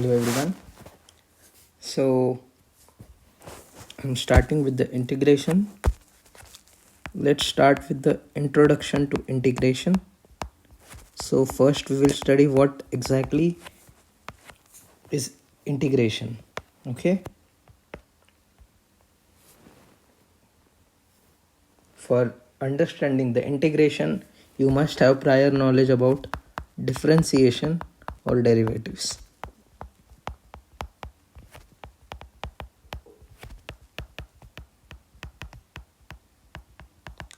Hello everyone. So I'm starting with the integration. Let's start with the introduction to integration. So first we will study what exactly is integration. Okay. For understanding the integration, you must have prior knowledge about differentiation or derivatives.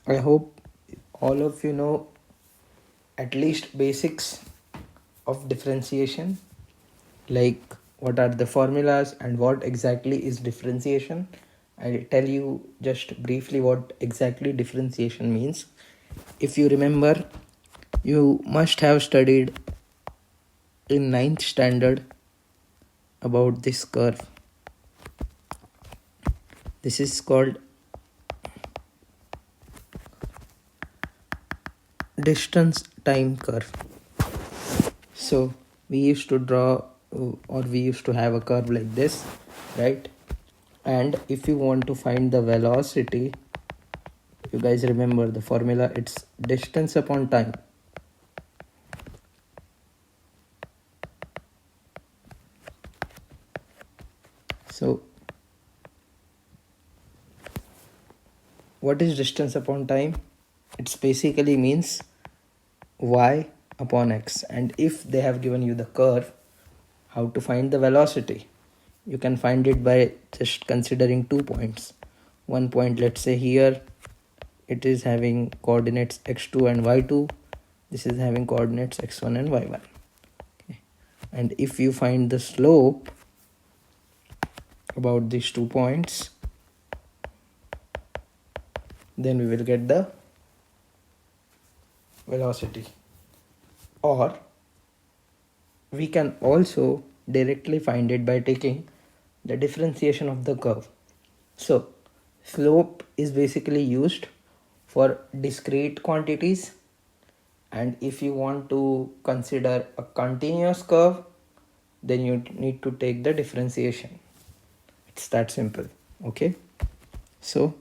I hope all of you know at least basics of differentiation, like what are the formulas and what exactly is differentiation. I'll tell you just briefly what exactly differentiation means. If you remember, you must have studied in 9th standard about this curve. This is called distance time curve. So we used to draw or we used to have a curve like this, right? And if you want to find the velocity, you guys remember the formula, it's distance upon time. So what is distance upon time? It's basically means y upon x, and if they have given you the curve, how to find the velocity? You can find it by just considering 2 points. One point, let's say here, it is having coordinates x2 and y2. This is having coordinates x1 and y1. Okay. And if you find the slope about these 2 points, then we will get the velocity. Or we can also directly find it by taking the differentiation of the curve. So slope is basically used for discrete quantities, and if you want to consider a continuous curve, then you need to take the differentiation. It's that simple. Okay, so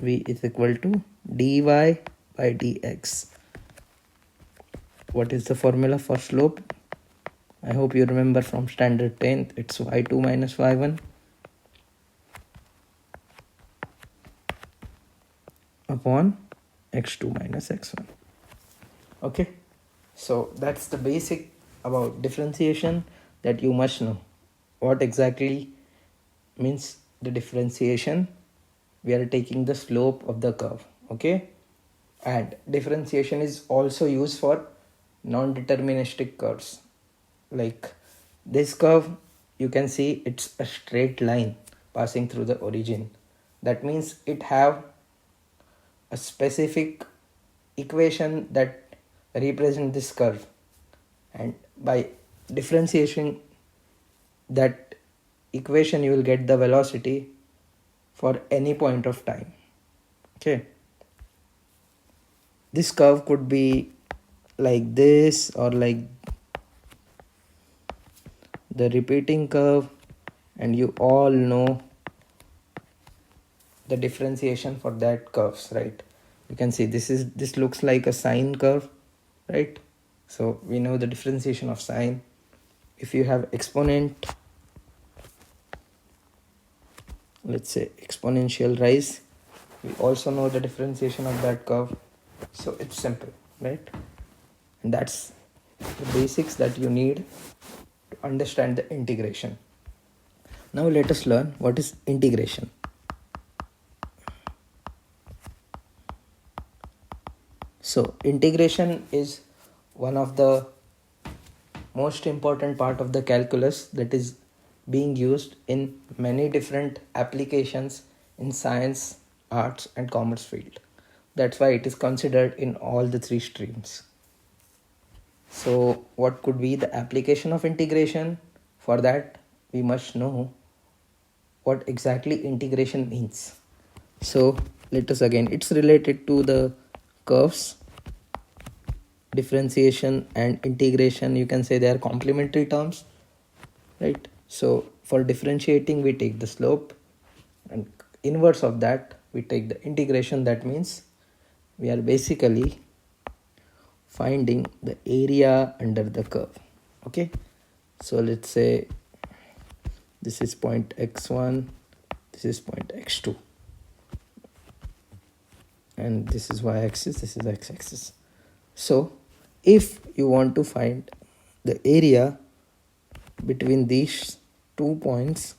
v is equal to dy by dx. What is the formula for slope? I hope you remember from standard 10th. It's y2 minus y1 upon x2 minus x1. Okay, so that's the basic about differentiation that you must know. What exactly means the differentiation? We are taking the slope of the curve. Okay, and differentiation is also used for non-deterministic curves. Like this curve, you can see it's a straight line passing through the origin. That means it have a specific equation that represent this curve, and by differentiation that equation you will get the velocity for any point of time. Okay, this curve could be like this or like the repeating curve, and you all know the differentiation for that curves, right? You can see this looks like a sine curve, right? So we know the differentiation of sine. If you have exponent, let's say exponential rise, we also know the differentiation of that curve. So it's simple, right? And that's the basics that you need to understand the integration. Now let us learn what is integration. So integration is one of the most important part of the calculus that is being used in many different applications in science, arts and commerce field. That's why it is considered in all the 3 streams. So what could be the application of integration? For that we must know what exactly integration means. So let us again, it's related to the curves. Differentiation and integration, you can say they are complementary terms, right? So for differentiating, we take the slope, and inverse of that we take the integration. That means we are basically finding the area under the curve. Okay, so let's say this is point x1, this is point x2, and this is y-axis, this is x-axis. So if you want to find the area between these 2 points,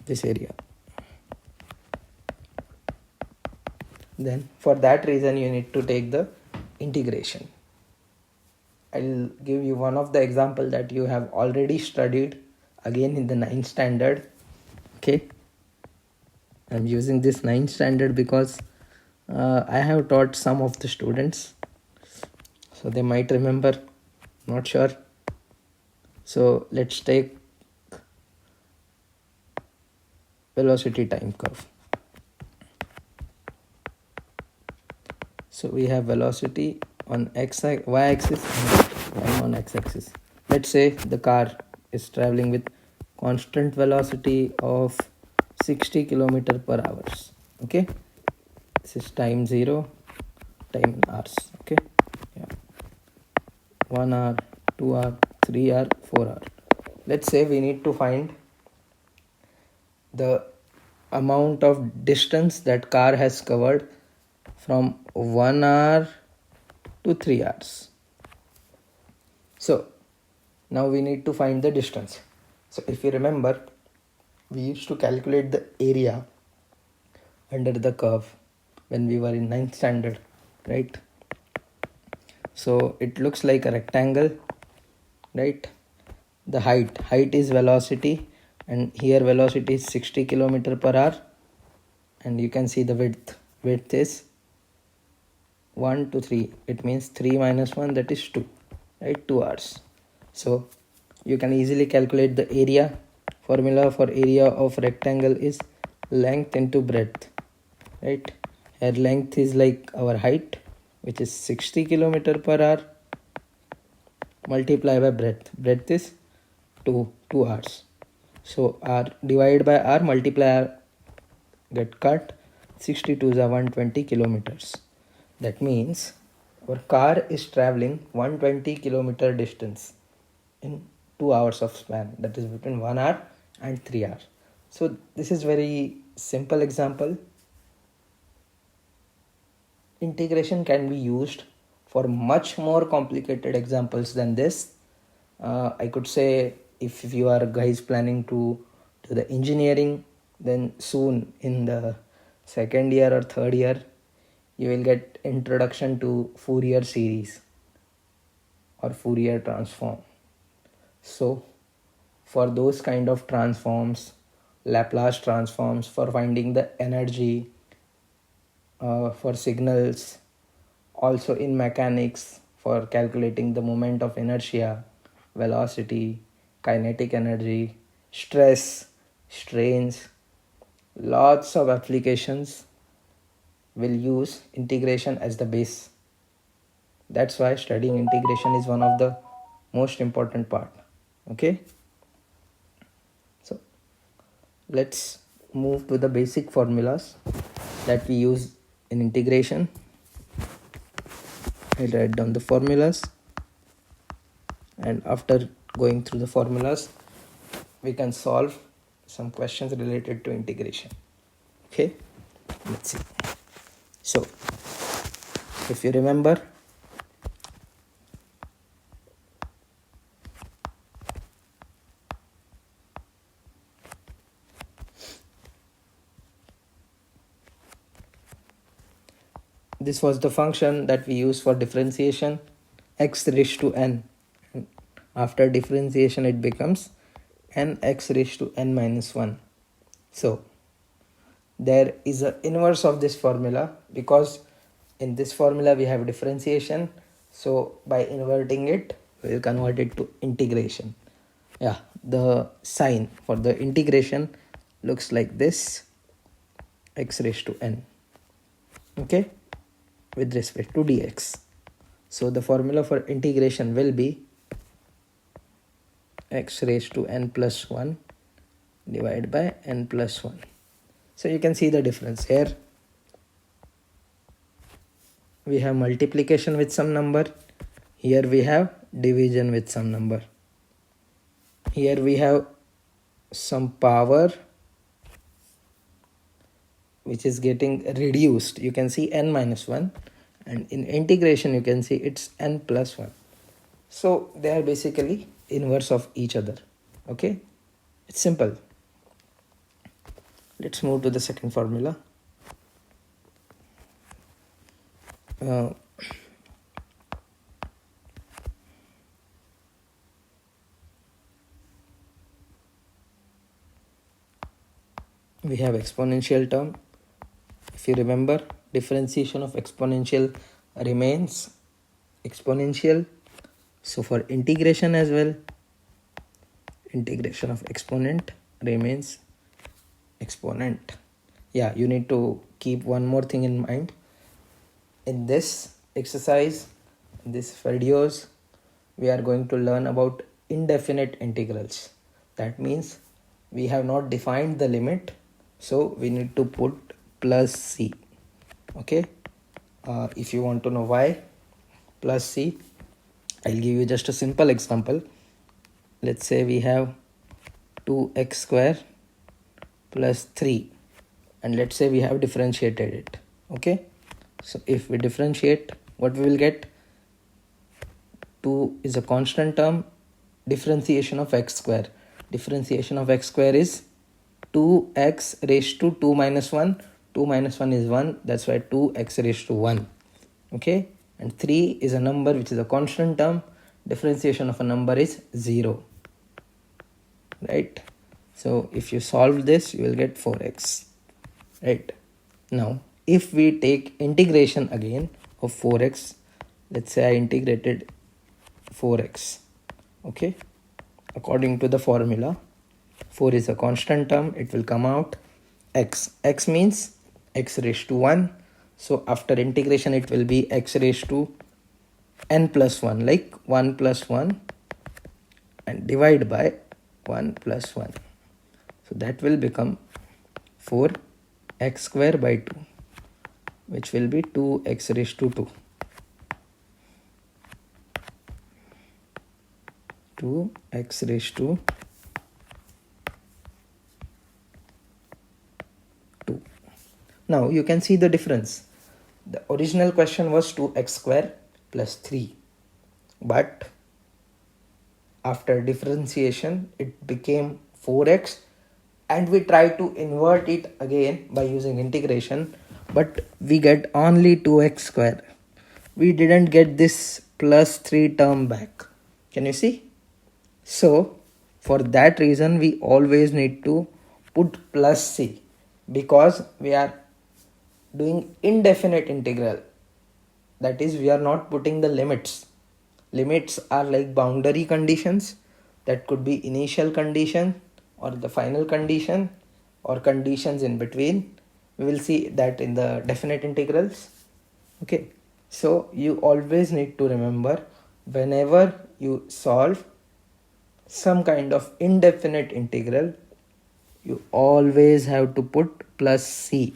this area, then for that reason you need to take the integration. I'll give you one of the example that you have already studied again in the 9th standard. Okay, I'm using this 9th standard because I have taught some of the students, so they might remember, not sure. So let's take velocity time curve. So we have velocity on y-axis and time on x-axis. Let's say the car is traveling with constant velocity of 60 km per hour. Okay, this is time 0, time hours. Okay, yeah, 1 hour, 2 hour, 3 hour, 4 hour. Let's say we need to find the amount of distance that car has covered from 1 hour to 3 hours. So now we need to find the distance. So if you remember, we used to calculate the area under the curve when we were in 9th standard, right? So it looks like a rectangle, right? The height is velocity, and here velocity is 60 km per hour, and you can see the width is 1 to 3. It means 3 minus 1, that is 2, right? 2 hours. So you can easily calculate the area. Formula for area of rectangle is length into breadth, right? Here length is like our height, which is 60 km per hour, multiply by breadth is 2 hours. So r divided by r, multiply r, get cut. 62 is 120 kilometers. That means our car is traveling 120 kilometer distance in 2 hours of span, that is between 1 hour and 3 hours. So this is very simple example. Integration can be used for much more complicated examples than this. I could say if you are guys planning to do the engineering, then soon in the second year or third year you will get introduction to Fourier series or Fourier transform. So for those kind of transforms, Laplace transforms for finding the energy, for signals, also in mechanics for calculating the moment of inertia, velocity, kinetic energy, stress, strains, lots of applications will use integration as the base. That's why studying integration is one of the most important part. Okay, so let's move to the basic formulas that we use in integration. I'll write down the formulas, and after going through the formulas we can solve some questions related to integration. Okay, let's see. So if you remember, this was the function that we use for differentiation, x raised to n. After differentiation it becomes n x raised to n minus 1. So there is an inverse of this formula, because in this formula we have differentiation, so by inverting it we will convert it to integration. Yeah, the sign for the integration looks like this, x raised to n. okay, with respect to dx. So the formula for integration will be x raised to n plus 1 divided by n plus 1. So you can see the difference here. We have multiplication with some number. Here we have division with some number. Here we have some power which is getting reduced. You can see n minus 1, and in integration you can see it's n plus 1. So they are basically inverse of each other. Okay, it's simple. Let's move to the second formula. We have exponential term. If you remember, differentiation of exponential remains exponential. So for integration as well, integration of exponent remains exponent. Yeah, you need to keep one more thing in mind. In this exercise, in these videos, we are going to learn about indefinite integrals. That means we have not defined the limit, so we need to put plus c. Okay, if you want to know why plus c, I'll give you just a simple example. Let's say we have 2x square plus 3, and let's say we have differentiated it. Okay, so if we differentiate, what we will get? 2 is a constant term. Differentiation of x square. Differentiation of x square is 2x raised to 2 minus 1. 2 minus 1 is 1. That's why 2x raised to 1. Okay. And 3 is a number which is a constant term. Differentiation of a number is 0. Right. So if you solve this, you will get 4x. Right. Now, if we take integration again of 4x, let's say I integrated 4x. Okay, according to the formula, 4 is a constant term. It will come out x. X means x raised to 1. So after integration, it will be x raised to n plus 1, like 1 plus 1, and divide by 1 plus 1. So that will become 4x square by 2, which will be 2x raised to 2. 2x raised to 2. Now you can see the difference. The original question was 2x square plus 3, but after differentiation it became 4x, and we try to invert it again by using integration, but we get only 2x square. We didn't get this plus 3 term back. Can you see? So for that reason, we always need to put plus c, because we are doing indefinite integral. That is, we are not putting the limits. Limits are like boundary conditions. That could be initial condition or the final condition or conditions in between. We will see that in the definite integrals. Okay, so you always need to remember, whenever you solve some kind of indefinite integral, you always have to put plus c.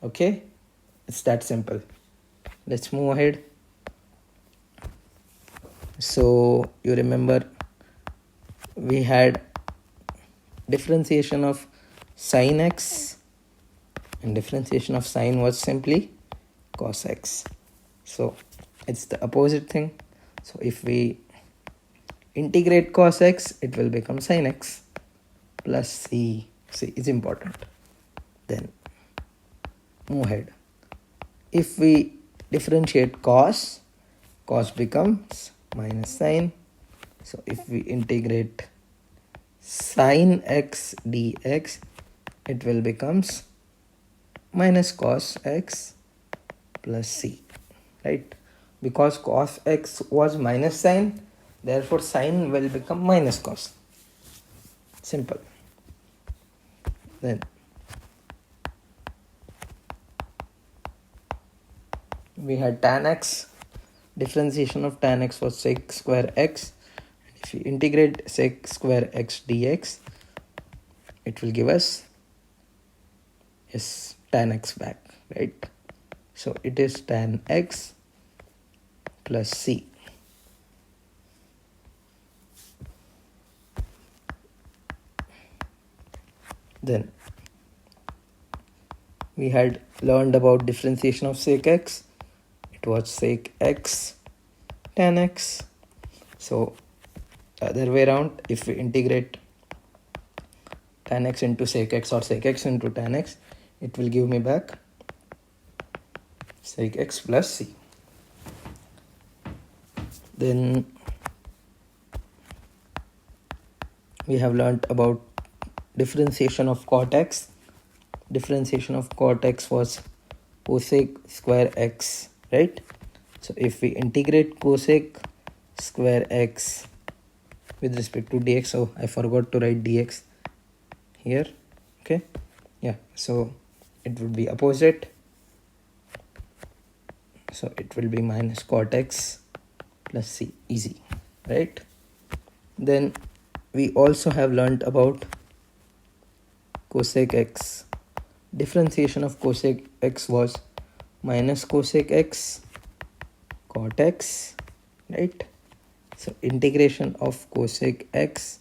Okay, it's that simple. Let's move ahead. So you remember we had differentiation of sin x, and differentiation of sin was simply cos x. So it's the opposite thing. So if we integrate cos x, it will become sin x plus c. C is important. Then move ahead. If we differentiate cos, cos becomes minus sin. So if we integrate sin x dx, it will becomes minus cos x plus c. Right? Because cos x was minus sin, therefore sin will become minus cos. Simple. Then we had tan x. Differentiation of tan x was sec square x. If you integrate sec square x dx, it will give us tan x back, right? So it is tan x plus c. Then we had learned about differentiation of sec x. It was sec x tan x. So other way around, if we integrate tan x into sec x or sec x into tan x, it will give me back sec x plus c. Then we have learnt about differentiation of cot x. Differentiation of cot x was cosec square x, right? So if we integrate cosec square x with respect to dx, so I forgot to write dx here, okay, yeah, so it would be opposite, so it will be minus cot x plus c, easy, right? Then we also have learnt about cosec x. Differentiation of cosec x was minus cosec x cot x, right? So integration of cosec x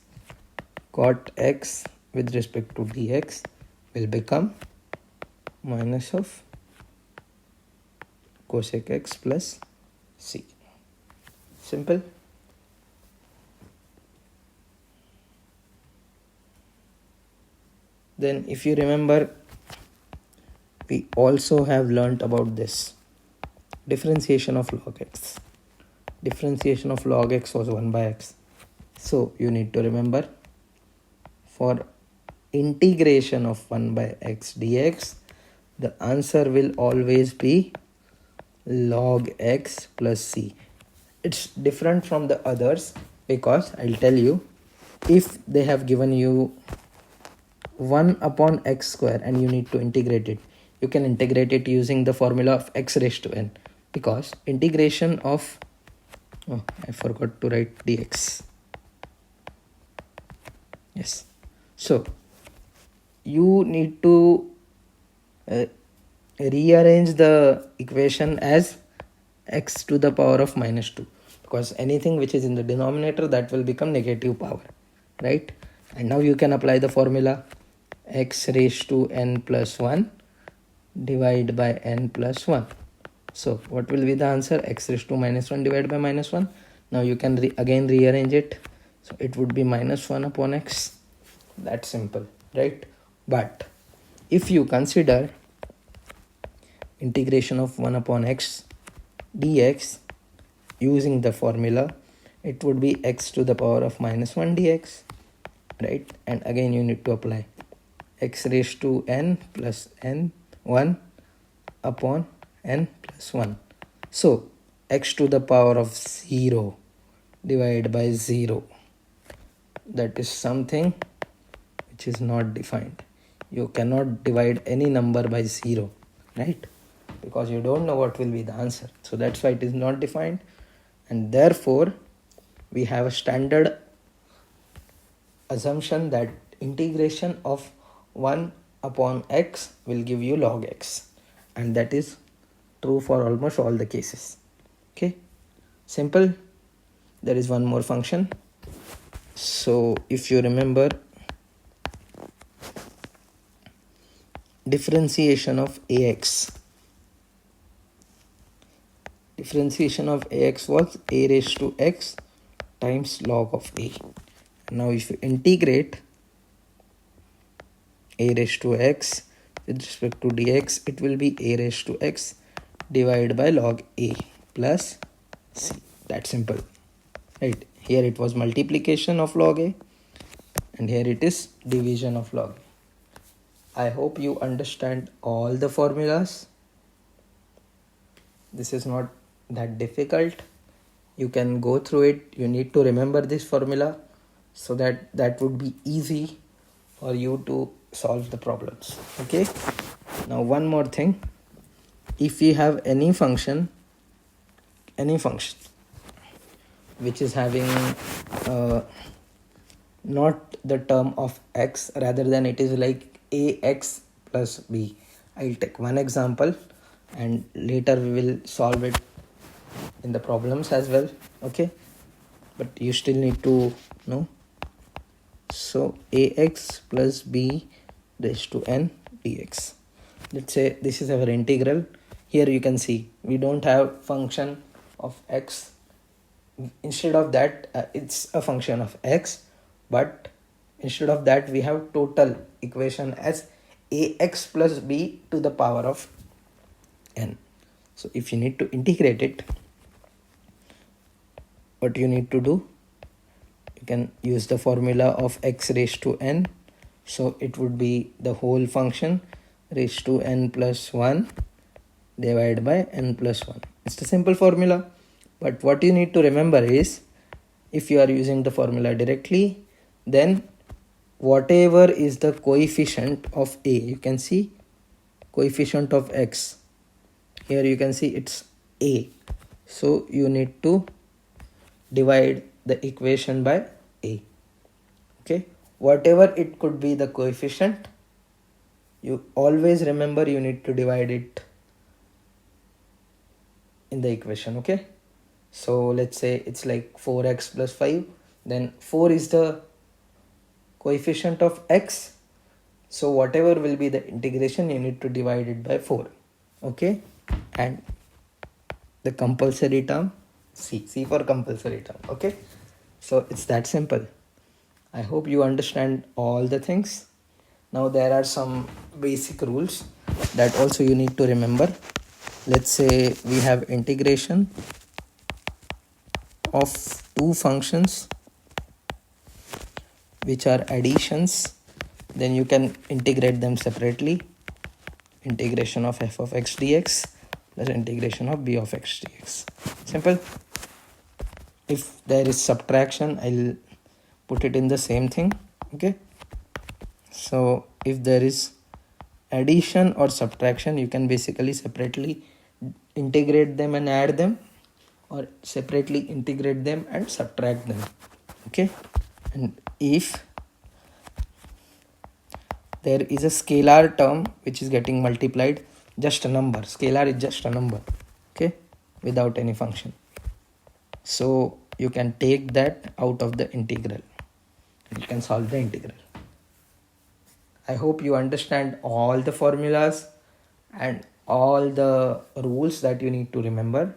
cot x with respect to dx will become minus of cosec x plus c. Simple. Then if you remember, we also have learnt about this differentiation of log x. Differentiation of log x was 1 by x. So you need to remember, for integration of 1 by x dx, the answer will always be log x plus c. It's different from the others because I'll tell you, if they have given you 1 upon x square and you need to integrate it, you can integrate it using the formula of x raised to n, because integration of, oh, I forgot to write dx. Yes, so you need to rearrange the equation as x to the power of minus 2, because anything which is in the denominator, that will become negative power, right? And now you can apply the formula x raised to n plus 1 divided by n plus 1. So what will be the answer? X raised to minus 1 divided by minus 1. Now you can again rearrange it. So it would be minus 1 upon x. That's simple, right? But if you consider integration of 1 upon x dx using the formula, it would be x to the power of minus 1 dx, right? And again you need to apply x raised to n plus n 1 upon n plus 1. So x to the power of 0 divided by 0, that is something which is not defined. You cannot divide any number by 0, right? Because you don't know what will be the answer. So that's why it is not defined, and therefore we have a standard assumption that integration of 1 upon x will give you log x, and that is true for almost all the cases. Okay, simple. There is one more function. So if you remember, differentiation of ax. Differentiation of ax was a raised to x times log of a. Now if you integrate a raised to x with respect to dx, it will be a raised to x divided by log a plus c. That's simple, right? Here it was multiplication of log a, and here it is division of log a. I hope you understand all the formulas. This is not that difficult. You can go through it. You need to remember this formula so that would be easy for you to solve the problems. Okay, now one more thing. if we have any function which is having not the term of x, rather than it is like ax plus b. I'll take one example and later we will solve it in the problems as well, okay? But you still need to know. So ax plus b raised to n dx. Let's say this is our integral. Here you can see we don't have function of x. Instead of that, it's a function of x, but instead of that we have total equation as ax plus b to the power of n. So if you need to integrate it, what you need to do, you can use the formula of x raised to n. So it would be the whole function raised to n plus 1 divided by n plus 1. It's a simple formula, but what you need to remember is, if you are using the formula directly, then whatever is the coefficient of a, you can see coefficient of x, here you can see it's a, so you need to divide the equation by a, okay? Whatever it could be the coefficient, you always remember you need to divide it in the equation, okay? So let's say it's like 4x plus 5, then 4 is the coefficient of x, so whatever will be the integration, you need to divide it by 4, okay? And the compulsory term, c for compulsory term, okay? So it's that simple. I hope you understand all the things. Now there are some basic rules that also you need to remember. Let's say we have integration of two functions which are additions, then you can integrate them separately. Integration of f of x dx plus integration of b of x dx. Simple. If there is subtraction, I'll put it in the same thing, okay? So if there is addition or subtraction, you can basically separately integrate them and add them, or separately integrate them and subtract them, okay? And if there is a scalar term which is getting multiplied, just a number, scalar is just a number, okay, without any function, so you can take that out of the integral and you can solve the integral. I hope you understand all the formulas and all the rules that you need to remember,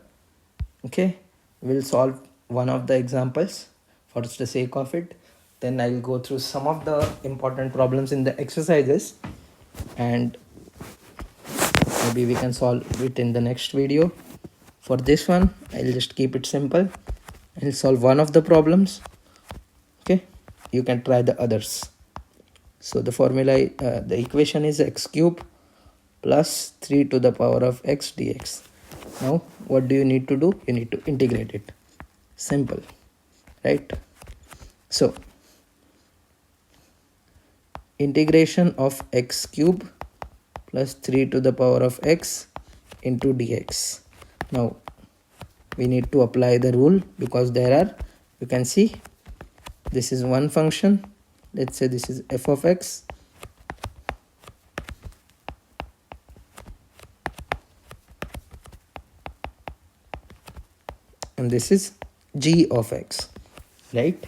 okay? We'll solve one of the examples for the sake of it, then I'll go through some of the important problems in the exercises, and maybe we can solve it in the next video. For this one, I'll just keep it simple. I'll solve one of the problems, okay? You can try the others. So the formula, the equation is x cube plus 3 to the power of x dx. Now what do you need to do? You need to integrate it. Simple, right? So integration of x cube plus 3 to the power of x into dx. Now we need to apply the rule, because there are, you can see this is one function. Let's say this is f of x, and this is g of x, right?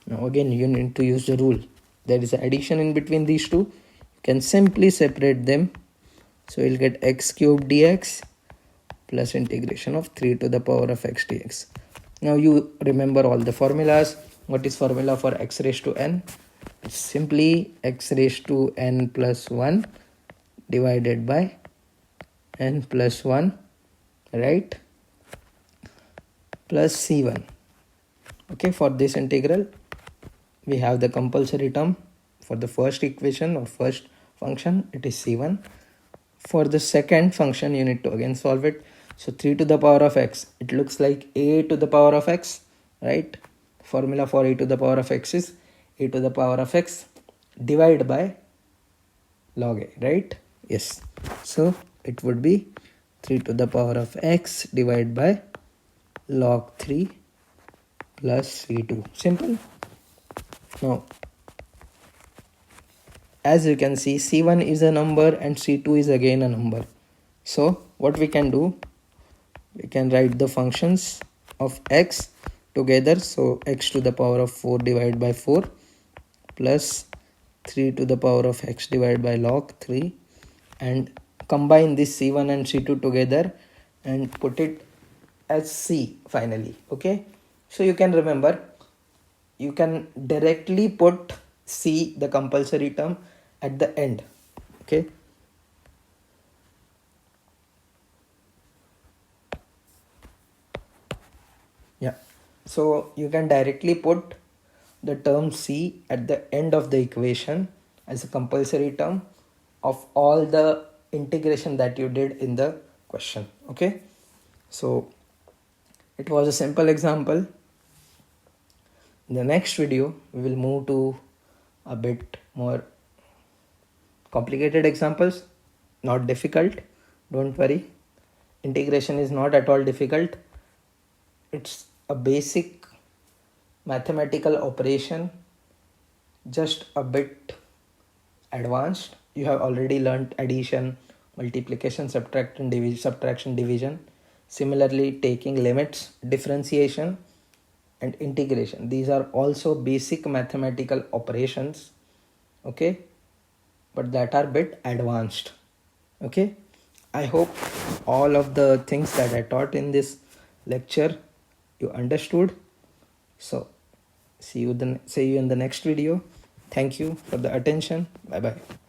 Now again you need to use the rule. There is an addition in between these two, you can simply separate them, so you'll get x cube dx plus integration of 3 to the power of x dx. Now you remember all the formulas. What is formula for x raised to n? It's simply x raised to n plus 1 divided by n plus 1, right, plus c1, okay? For this integral we have the compulsory term. For the first equation or first function, it is c1. For the second function, you need to again solve it. So 3 to the power of x, it looks like a to the power of x, right? Formula for a to the power of x is a to the power of x divided by log a, right? Yes. So it would be 3 to the power of x divided by log 3 plus c2. Simple. Now, as you can see, c1 is a number and c2 is again a number. So what we can do, we can write the functions of x together. So x to the power of 4 divided by 4 plus 3 to the power of x divided by log 3, and combine this c1 and c2 together and put it as c finally. Okay, so you can remember, you can directly put c, the compulsory term, at the end. Okay, yeah, so you can directly put the term c at the end of the equation as a compulsory term of all the integration that you did in the question. Okay, so it was a simple example. In the next video we will move to a bit more complicated examples. Not difficult, don't worry. Integration is not at all difficult. It's a basic mathematical operation, just a bit advanced. You have already learned addition, multiplication, subtraction, division. Similarly, taking limits, differentiation and integration. These are also basic mathematical operations, okay, but that are bit advanced. Okay, I hope all of the things that I taught in this lecture you understood. So see you in the next video. Thank you for the attention. Bye bye.